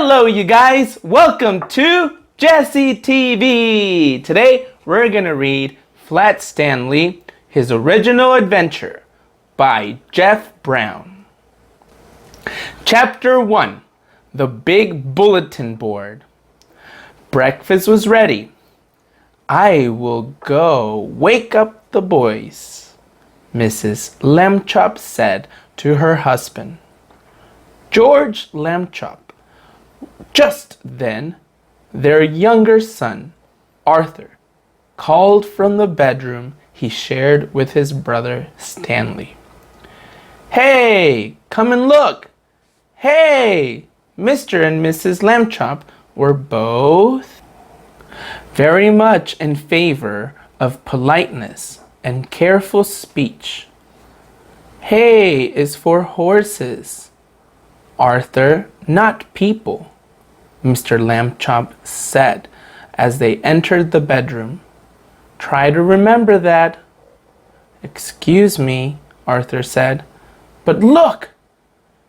Hello, you guys. Welcome to Jesse TV. Today, we're going to read Flat Stanley, His Original Adventure by Jeff Brown. Chapter 1, The Big Bulletin Board. Breakfast was ready. I will go wake up the boys, Mrs. Lambchop said to her husband. George Lambchop. Just then, their younger son, Arthur, called from the bedroom he shared with his brother Stanley. Hey, come and look! Hey! Mr. and Mrs. Lambchop were both very much in favor of politeness and careful speech. Hay is for horses, Arthur, not people, Mr. Lambchop said as they entered the bedroom. Try to remember that. Excuse me, Arthur said, but look!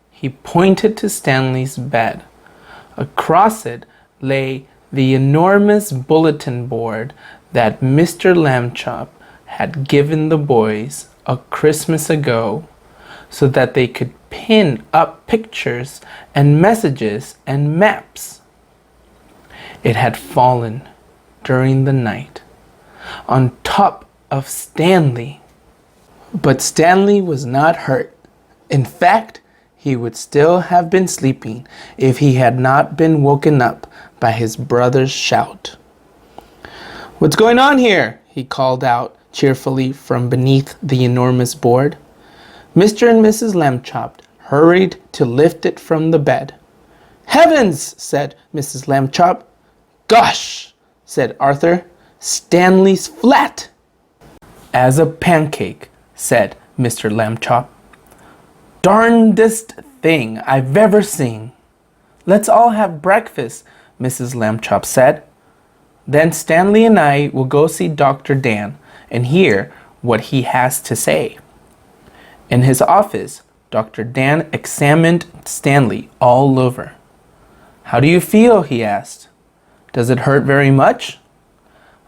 He pointed to Stanley's bed. Across it lay the enormous bulletin board that Mr. Lambchop had given the boys a Christmas ago so that they could pin up pictures and messages and maps. It had fallen during the night on top of Stanley. But Stanley was not hurt. In fact, he would still have been sleeping if he had not been woken up by his brother's shout. What's going on here? He called out cheerfully from beneath the enormous board. Mr. and Mrs. Lambchop hurried to lift it from the bed. Heavens, said Mrs. Lambchop. Gosh, said Arthur. Stanley's flat. As a pancake, said Mr. Lambchop. Darndest thing I've ever seen. Let's all have breakfast, Mrs. Lambchop said. Then Stanley and I will go see Dr. Dan and hear what he has to say. In his office, Dr. Dan examined Stanley all over. How do you feel? He asked. Does it hurt very much?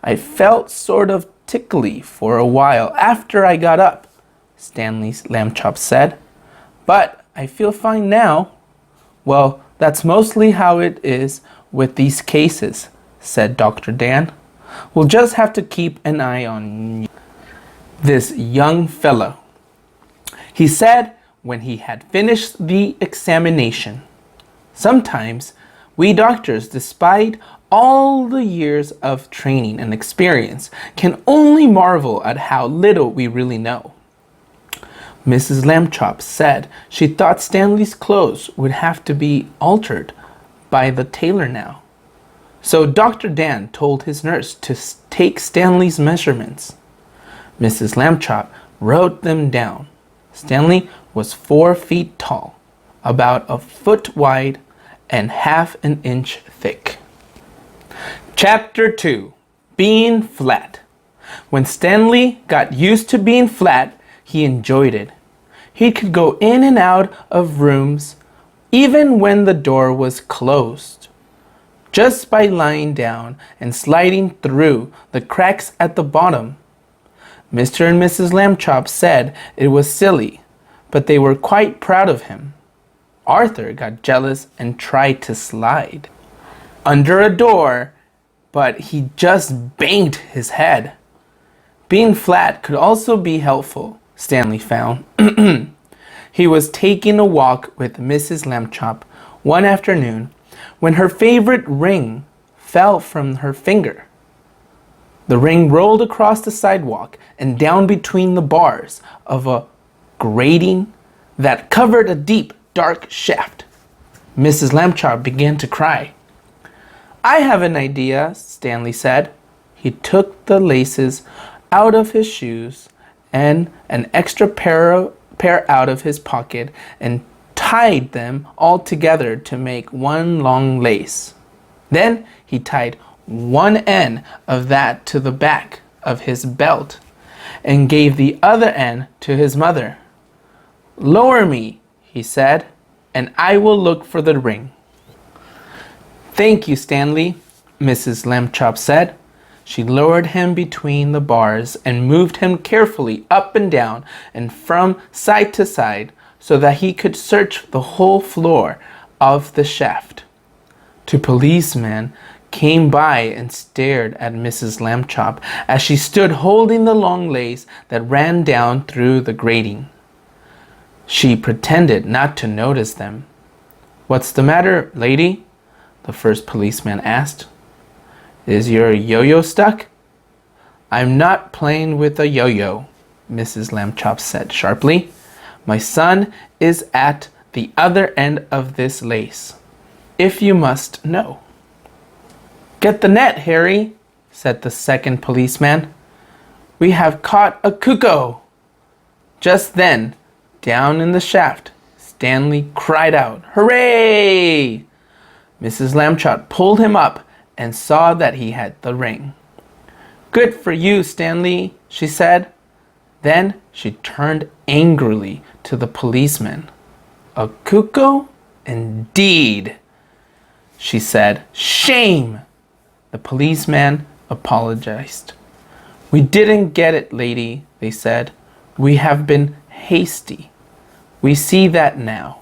I felt sort of tickly for a while after I got up, Stanley Lambchop said. But I feel fine now. Well, that's mostly how it is with these cases, said Dr. Dan. We'll just have to keep an eye on this young fellow, he said when he had finished the examination. Sometimes we doctors, despite all the years of training and experience, can only marvel at how little we really know. Mrs. Lambchop said she thought Stanley's clothes would have to be altered by the tailor now. So Dr. Dan told his nurse to take Stanley's measurements. Mrs. Lambchop wrote them down. Stanley was 4 feet tall, about a foot wide, and half an inch thick. Chapter 2, Being Flat. When Stanley got used to being flat, he enjoyed it. He could go in and out of rooms, even when the door was closed, just by lying down and sliding through the cracks at the bottom. Mr. and Mrs. Lambchop said it was silly, but they were quite proud of him. Arthur got jealous and tried to slide under a door, but he just banged his head. Being flat could also be helpful, Stanley found. He was taking a walk with Mrs. Lambchop one afternoon when her favorite ring fell from her finger. The ring rolled across the sidewalk and down between the bars of a grating that covered a deep, dark shaft. Mrs. Lambchop began to cry. I have an idea, Stanley said. He took the laces out of his shoes and an extra pair out of his pocket and tied them all together to make one long lace. Then he tied one end of that to the back of his belt and gave the other end to his mother. Lower me, he said, and I will look for the ring. Thank you, Stanley, Mrs. Lambchop said. She lowered him between the bars and moved him carefully up and down and from side to side so that he could search the whole floor of the shaft. Two policemen came by and stared at Mrs. Lambchop as she stood holding the long lace that ran down through the grating. She pretended not to notice them. "What's the matter, lady?" the first policeman asked. "Is your yo-yo stuck?" "I'm not playing with a yo-yo," Mrs. Lambchop said sharply. "My son is at the other end of this lace, if you must know." "Get the net, Harry," said the second policeman. "We have caught a cuckoo." Just then, down in the shaft, Stanley cried out, "Hooray!" Mrs. Lambchop pulled him up and saw that he had the ring. "Good for you, Stanley," she said. Then she turned angrily to the policeman. "A cuckoo? Indeed," she said. "Shame!" The policeman apologized. "We didn't get it, lady," they said. "We have been hasty. We see that now.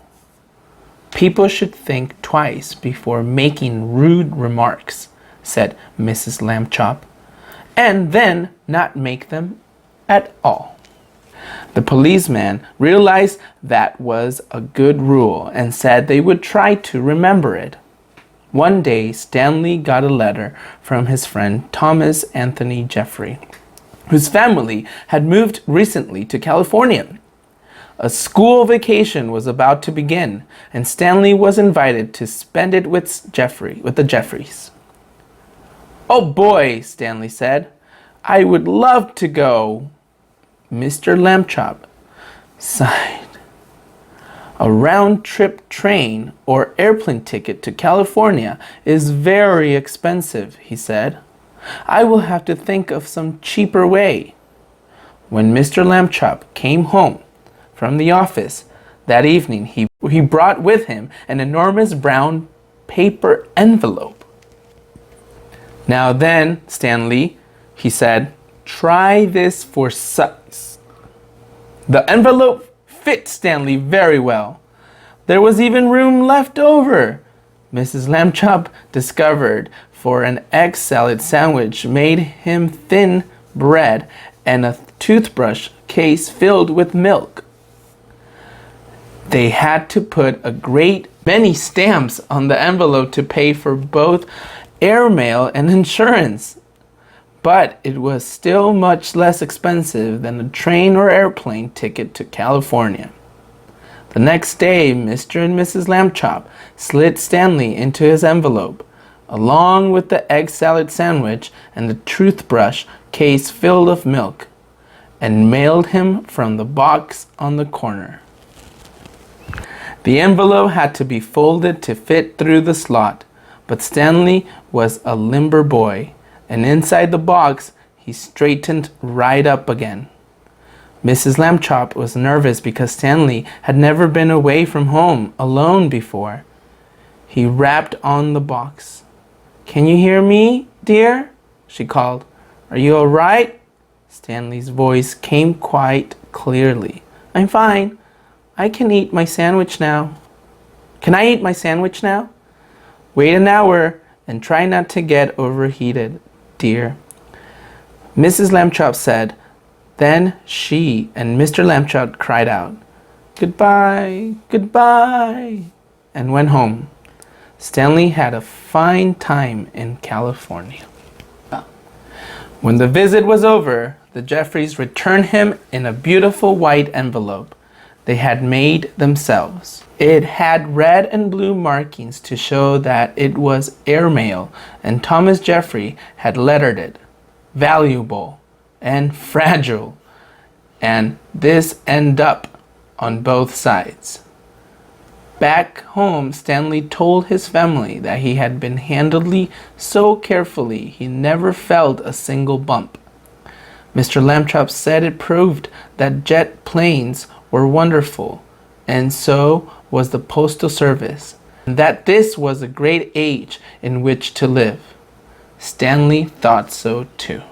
People should think twice before making rude remarks," said Mrs. Lambchop, "and then not make them at all." The policeman realized that was a good rule and said they would try to remember it. One day, Stanley got a letter from his friend Thomas Anthony Jeffrey, whose family had moved recently to California. A school vacation was about to begin, and Stanley was invited to spend it with the Jeffreys. "Oh boy," Stanley said, "I would love to go." Mr. Lambchop sighed. "A round-trip train or airplane ticket to California is very expensive," he said. "I will have to think of some cheaper way." When Mr. Lambchop came home from the office that evening, he brought with him an enormous brown paper envelope. "Now then, Stanley," he said, "try this for size." The envelope fit Stanley very well. There was even room left over. Mrs. Lambchop discovered for an egg salad sandwich, made him thin bread, and a toothbrush case filled with milk. They had to put a great many stamps on the envelope to pay for both airmail and insurance. But it was still much less expensive than a train or airplane ticket to California. The next day, Mr. and Mrs. Lambchop slid Stanley into his envelope, along with the egg salad sandwich and the toothbrush case filled of milk, and mailed him from the box on the corner. The envelope had to be folded to fit through the slot, but Stanley was a limber boy, and inside the box he straightened right up again. Mrs. Lambchop was nervous because Stanley had never been away from home alone before. He rapped on the box. "Can you hear me, dear?" she called. "Are you all right?" Stanley's voice came quite clearly. "I'm fine. I can eat my sandwich now." "Can I eat my sandwich now?" "Wait an hour and try not to get overheated, dear," Mrs. Lambchop said. Then she and Mr. Lambchop cried out, "Goodbye, goodbye," and went home. Stanley had a fine time in California. When the visit was over, the Jeffreys returned him in a beautiful white envelope they had made themselves. It had red and blue markings to show that it was airmail, and Thomas Jeffrey had lettered it, "Valuable" and "Fragile," and "This end up" on both sides. Back home, Stanley told his family that he had been handled so carefully he never felt a single bump. Mr. Lambchop said it proved that jet planes were wonderful, and so was the postal service. and that this was a great age in which to live. Stanley thought so too.